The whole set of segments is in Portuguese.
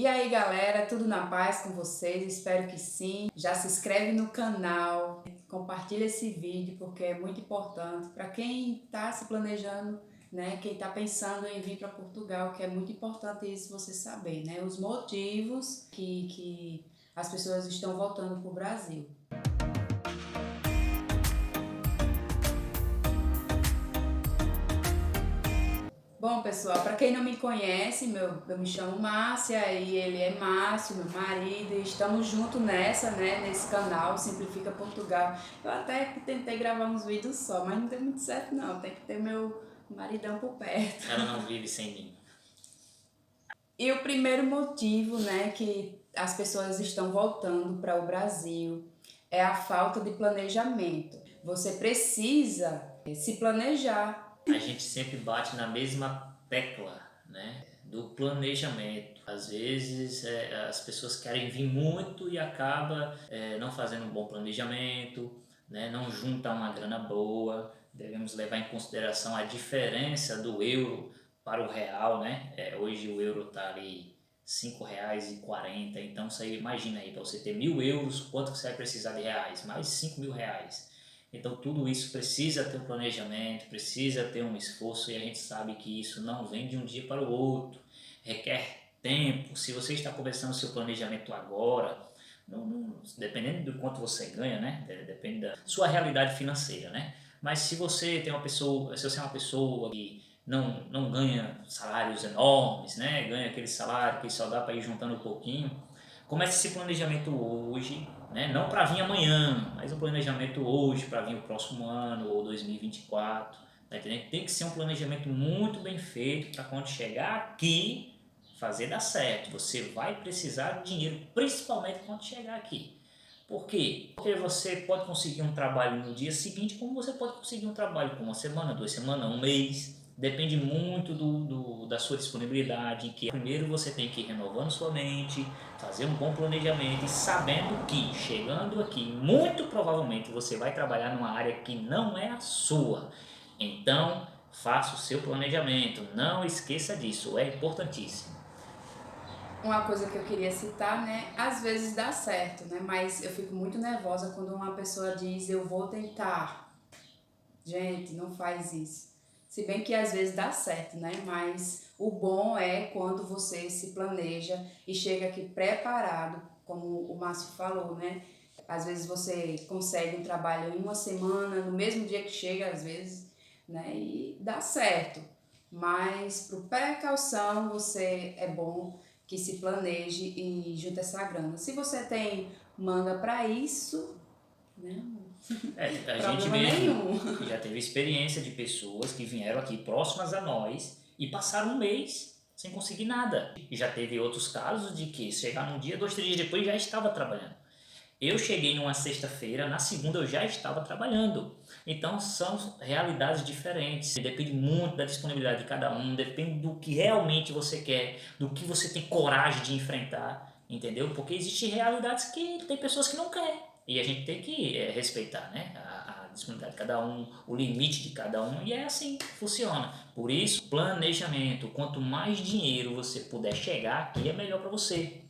E aí galera, tudo na paz com vocês? Espero que sim. Já se inscreve no canal, compartilha esse vídeo porque é muito importante para quem está se planejando, né? Quem está pensando em vir para Portugal, que é muito importante isso você saber, né? Os motivos que as pessoas estão voltando para o Brasil. Bom, pessoal, para quem não me conhece, eu me chamo Márcia e ele é Márcio, meu marido, e estamos juntos nessa, né, nesse canal Simplifica Portugal. Eu até tentei gravar uns vídeos só, mas não deu muito certo não, tem que ter meu maridão por perto. Ela não vive sem mim. E o primeiro motivo, né, que as pessoas estão voltando para o Brasil é a falta de planejamento. Você precisa se planejar. A gente sempre bate na mesma tecla, né, do planejamento. Às vezes as pessoas querem vir muito e acaba não fazendo um bom planejamento, né, não junta uma grana boa. Devemos levar em consideração a diferença do euro para o real, né? Hoje o euro está ali R$ 5,40, então você imagina aí, para você ter 1.000 euros, quanto você vai precisar de reais? Mais de R$ 5.000. Então tudo isso precisa ter um planejamento, precisa ter um esforço, e a gente sabe que isso não vem de um dia para o outro, requer tempo. Se você está começando o seu planejamento agora, dependendo do quanto você ganha, né? Depende da sua realidade financeira, né? Mas se você é uma pessoa que não ganha salários enormes, né? Ganha aquele salário que só dá para ir juntando um pouquinho, comece esse planejamento hoje, né? Não para vir amanhã, mas um planejamento hoje para vir o próximo ano ou 2024. Tá entendendo? Tem que ser um planejamento muito bem feito para quando chegar aqui fazer dar certo. Você vai precisar de dinheiro, principalmente quando chegar aqui. Por quê? Porque você pode conseguir um trabalho no dia seguinte, como você pode conseguir um trabalho com uma semana, 2 semanas, um mês. Depende muito da sua disponibilidade, que primeiro você tem que ir renovando sua mente, fazer um bom planejamento e sabendo que, chegando aqui, muito provavelmente você vai trabalhar numa área que não é a sua. Então, faça o seu planejamento, não esqueça disso, é importantíssimo. Uma coisa que eu queria citar, né? Às vezes dá certo, né? Mas eu fico muito nervosa quando uma pessoa diz eu vou tentar. Gente, não faz isso. Se bem que às vezes dá certo, né? Mas o bom é quando você se planeja e chega aqui preparado, como o Márcio falou, né? Às vezes você consegue um trabalho em uma semana, no mesmo dia que chega, às vezes, né? E dá certo. Mas por precaução, você é bom que se planeje e junte essa grana. Se você tem manga para isso, né? A gente Problema mesmo nenhum. já teve experiência de pessoas que vieram aqui próximas a nós e passaram um mês sem conseguir nada. E já teve outros casos de que chegar num dia, 2, 3 dias depois já estava trabalhando. Eu cheguei numa sexta-feira, na segunda eu já estava trabalhando. Então são realidades diferentes. Depende muito da disponibilidade de cada um, depende do que realmente você quer, do que você tem coragem de enfrentar, entendeu? Porque existem realidades que tem pessoas que não querem. E a gente tem que respeitar, né? A disponibilidade de cada um, o limite de cada um, e é assim que funciona. Por isso, planejamento. Quanto mais dinheiro você puder chegar aqui, é melhor para você.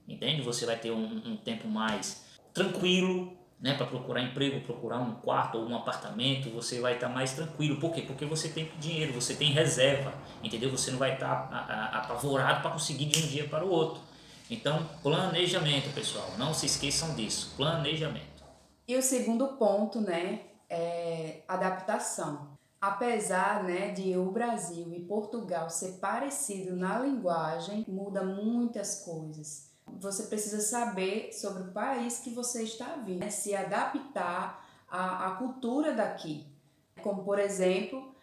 Entende? Você vai ter um tempo mais tranquilo, né, para procurar emprego, procurar um quarto ou um apartamento, você vai estar mais tranquilo. Por quê? Porque você tem dinheiro, você tem reserva, entendeu? Você não vai estar apavorado para conseguir de um dia para o outro. Então, planejamento, pessoal, não se esqueçam disso, planejamento. E o segundo ponto, né, é adaptação. Apesar, né, de o Brasil e Portugal ser parecido na linguagem, muda muitas coisas. Você precisa saber sobre o país que você está vindo, né, se adaptar à cultura daqui. Como, por exemplo,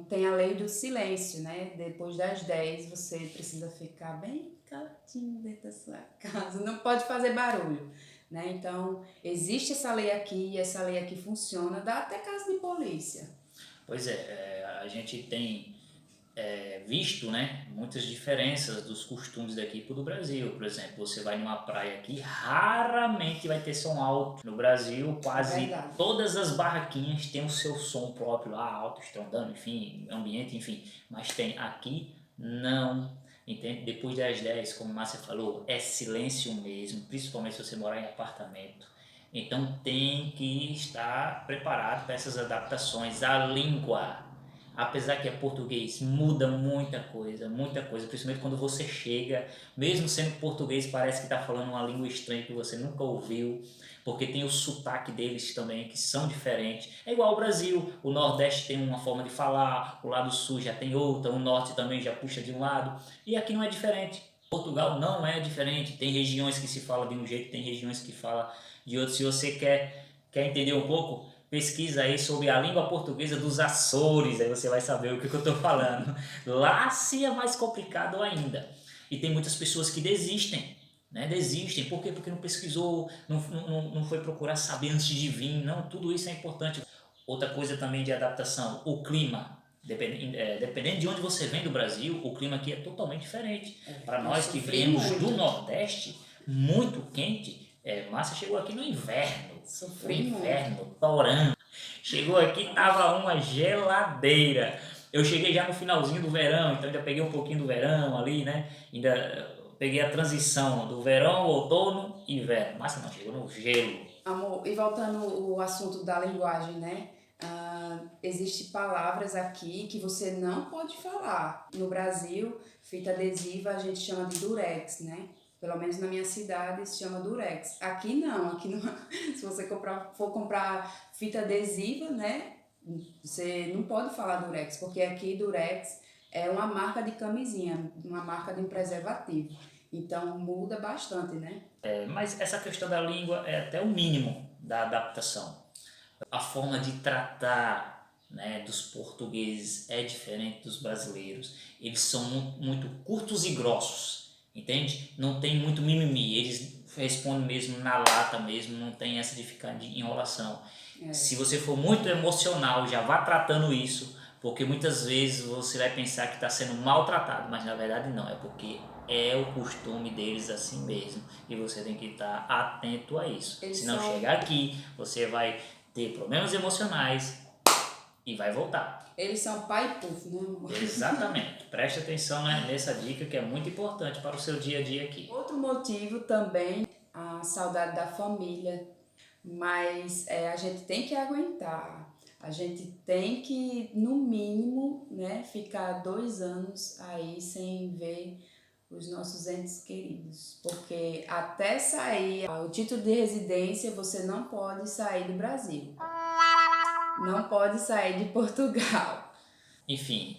tem a lei do silêncio, né? Depois das 10 você precisa ficar bem caladinho dentro da sua casa, não pode fazer barulho, né? Então, existe essa lei aqui e essa lei aqui funciona, dá até caso de polícia. Pois a gente tem visto, né, muitas diferenças dos costumes daqui para o do Brasil. Por exemplo, você vai numa praia aqui, raramente vai ter som alto. No Brasil, É quase verdade. todas as barraquinhas têm o seu som próprio lá, alto, estrondando, enfim, ambiente, enfim. Mas tem aqui, não. entende? Depois das 10, como a Márcia falou, é silêncio mesmo, principalmente se você morar em apartamento. Então tem que estar preparado para essas adaptações. A língua, apesar que é português, muda muita coisa, principalmente quando você chega, mesmo sendo português, parece que está falando uma língua estranha que você nunca ouviu, porque tem o sotaque deles também, que são diferentes. É igual ao Brasil, o Nordeste tem uma forma de falar, o lado Sul já tem outra, o Norte também já puxa de um lado, e aqui não é diferente. Portugal não é diferente, tem regiões que se fala de um jeito, tem regiões que fala de outro. Se você quer entender um pouco, pesquisa aí sobre a língua portuguesa dos Açores, aí você vai saber o que eu estou falando. Lá sim é mais complicado ainda. E tem muitas pessoas que desistem, né? Desistem, por quê? Porque não pesquisou, não foi procurar saber antes de vir. Não, tudo isso é importante. Outra coisa também de adaptação, o clima. Dependendo de onde você vem do Brasil, o clima aqui é totalmente diferente. Para nós que viemos do Nordeste, muito quente, Márcia chegou aqui no inverno. O inverno, torando. Chegou aqui, tava uma geladeira. Eu cheguei já no finalzinho do verão, então ainda peguei um pouquinho do verão ali, né? Ainda peguei a transição do verão, outono e inverno. Márcia não, chegou no gelo. Amor, e voltando ao assunto da linguagem, né? Existem palavras aqui que você não pode falar. No Brasil, fita adesiva a gente chama de durex, né? Pelo menos na minha cidade se chama durex. Aqui não, se você for comprar fita adesiva, né? Você não pode falar durex, porque aqui durex é uma marca de camisinha, uma marca de um preservativo. Então muda bastante, né? Mas essa questão da língua é até o mínimo da adaptação. A forma de tratar, né, dos portugueses é diferente dos brasileiros. Eles são muito curtos e grossos, entende? Não tem muito mimimi, eles respondem mesmo na lata mesmo, não tem essa de ficar de enrolação. Se você for muito emocional, já vá tratando isso, porque muitas vezes você vai pensar que está sendo maltratado, mas na verdade não, é porque é o costume deles assim mesmo, e você tem que estar atento a isso. Se não chegar aqui, você vai ter problemas emocionais e vai voltar. Eles são pai puff, né? Exatamente. Preste atenção, né, nessa dica que é muito importante para o seu dia a dia aqui. Outro motivo também, a saudade da família, mas a gente tem que aguentar. A gente tem que, no mínimo, né, ficar 2 anos aí sem ver os nossos entes queridos. Porque até sair o título de residência, você não pode sair do Brasil. Não pode sair de Portugal. Enfim,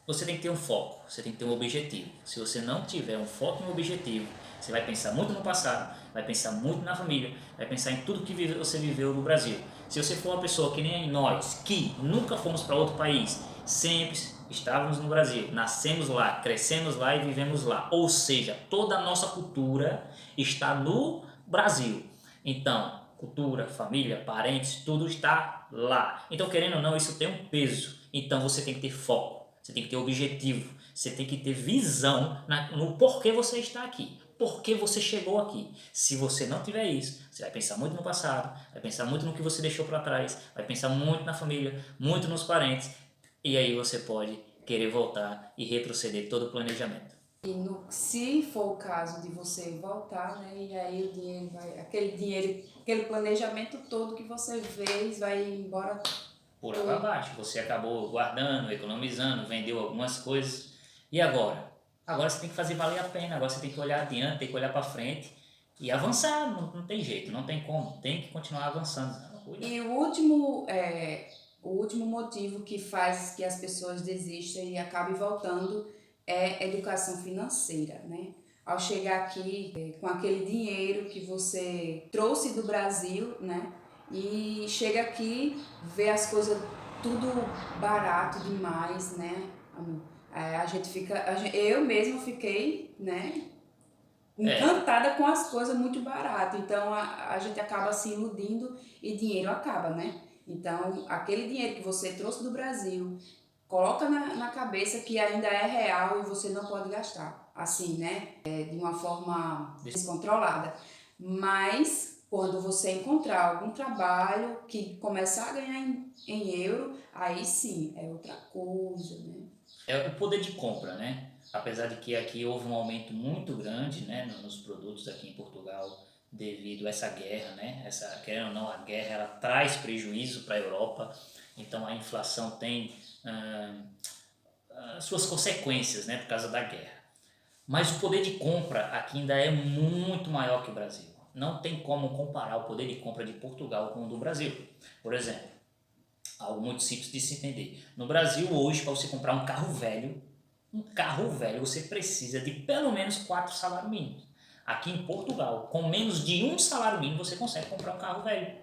você tem que ter um foco, você tem que ter um objetivo. Se você não tiver um foco e um objetivo, você vai pensar muito no passado, vai pensar muito na família, vai pensar em tudo que você viveu no Brasil. Se você for uma pessoa que nem nós, que nunca fomos para outro país, sempre estávamos no Brasil, nascemos lá, crescemos lá e vivemos lá. Ou seja, toda a nossa cultura está no Brasil. Então, cultura, família, parentes, tudo está lá. Então, querendo ou não, isso tem um peso. Então, você tem que ter foco, você tem que ter objetivo, você tem que ter visão no porquê você está aqui. Por que você chegou aqui? Se você não tiver isso, você vai pensar muito no passado, vai pensar muito no que você deixou para trás, vai pensar muito na família, muito nos parentes, e aí você pode querer voltar e retroceder todo o planejamento. E se for o caso de você voltar, né, e aí o dinheiro vai, aquele planejamento todo que você fez vai embora por água abaixo. Você acabou guardando, economizando, vendeu algumas coisas, e agora? Agora você tem que fazer valer a pena, agora você tem que olhar adiante, tem que olhar para frente e avançar, não tem jeito, não tem como, tem que continuar avançando. E o último motivo que faz que as pessoas desistem e acabem voltando é educação financeira, né? Ao chegar aqui com aquele dinheiro que você trouxe do Brasil, né? E chega aqui, vê as coisas tudo barato demais, né? A gente fica, eu mesma fiquei, né? Encantada com as coisas muito baratas. Então a gente acaba se iludindo e dinheiro acaba, né? Então aquele dinheiro que você trouxe do Brasil, coloca na cabeça que ainda é real e você não pode gastar, assim, né? De uma forma descontrolada. Mas quando você encontrar algum trabalho que começar a ganhar em euro, aí sim, é outra coisa, né? É o poder de compra, né? Apesar de que aqui houve um aumento muito grande, né, nos produtos aqui em Portugal devido a essa guerra, né? Querendo ou não, a guerra ela traz prejuízo para a Europa, então a inflação tem suas consequências, né, por causa da guerra. Mas o poder de compra aqui ainda é muito maior que o Brasil. Não tem como comparar o poder de compra de Portugal com o do Brasil. Por exemplo, algo muito simples de se entender. No Brasil, hoje, para você comprar um carro velho, você precisa de pelo menos 4 salários mínimos. Aqui em Portugal, com menos de um salário mínimo, você consegue comprar um carro velho.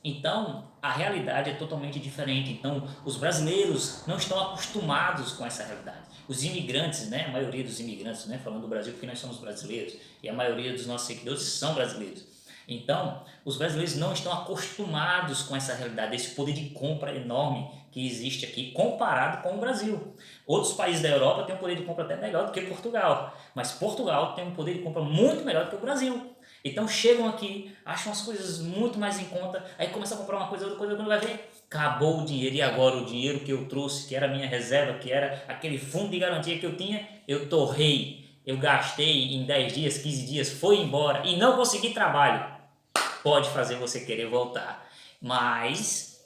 Então, a realidade é totalmente diferente. Então, os brasileiros não estão acostumados com essa realidade. Os imigrantes, né, a maioria dos imigrantes, né, falando do Brasil porque nós somos brasileiros, e a maioria dos nossos seguidores são brasileiros. Então, os brasileiros não estão acostumados com essa realidade, esse poder de compra enorme que existe aqui comparado com o Brasil. Outros países da Europa têm um poder de compra até melhor do que Portugal, mas Portugal tem um poder de compra muito melhor do que o Brasil. Então chegam aqui, acham as coisas muito mais em conta, aí começam a comprar uma coisa, outra coisa, quando vai ver, acabou o dinheiro. E agora o dinheiro que eu trouxe, que era a minha reserva, que era aquele fundo de garantia que eu tinha, eu torrei, eu gastei em 10 dias, 15 dias, foi embora e não consegui trabalho. Pode fazer você querer voltar, mas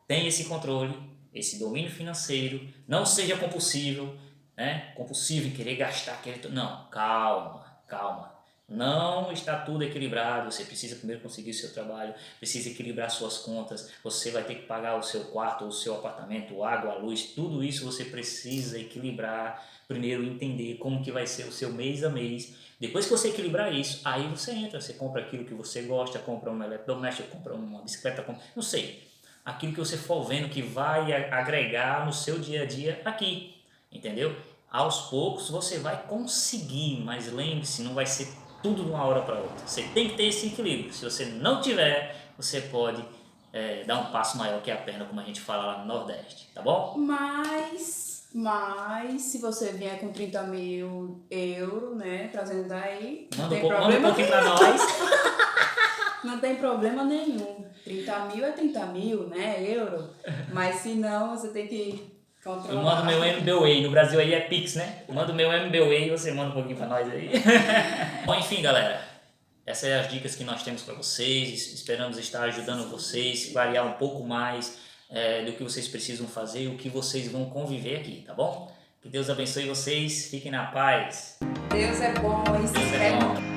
tenha esse controle, esse domínio financeiro, não seja compulsivo, né? Compulsivo em querer gastar, não, calma. Não está tudo equilibrado, você precisa primeiro conseguir o seu trabalho, precisa equilibrar suas contas, você vai ter que pagar o seu quarto, o seu apartamento, água, luz, tudo isso você precisa equilibrar, primeiro entender como que vai ser o seu mês a mês. Depois que você equilibrar isso, aí você entra, você compra aquilo que você gosta, compra um eletrodoméstico, compra uma bicicleta, não sei, aquilo que você for vendo que vai agregar no seu dia a dia aqui, entendeu? Aos poucos você vai conseguir, mas lembre-se, não vai ser tudo de uma hora para outra. Você tem que ter esse equilíbrio. Se você não tiver, você pode dar um passo maior que a perna, como a gente fala lá no Nordeste, tá bom? Mas se você vier com 30 mil euros, né, trazendo daí, manda um pouquinho para nós. Não tem problema nenhum. 30 mil é 30 mil, né, euro. Mas se não, você tem que controlar. Eu mando meu MBWay, no Brasil aí é Pix, né? Eu mando meu MBWay e você manda um pouquinho pra nós aí. Bom, enfim, galera, essas são as dicas que nós temos para vocês. Esperamos estar ajudando vocês, clarear um pouco mais do que vocês precisam fazer e o que vocês vão conviver aqui, tá bom? Que Deus abençoe vocês, fiquem na paz. Deus é bom e se inscreve.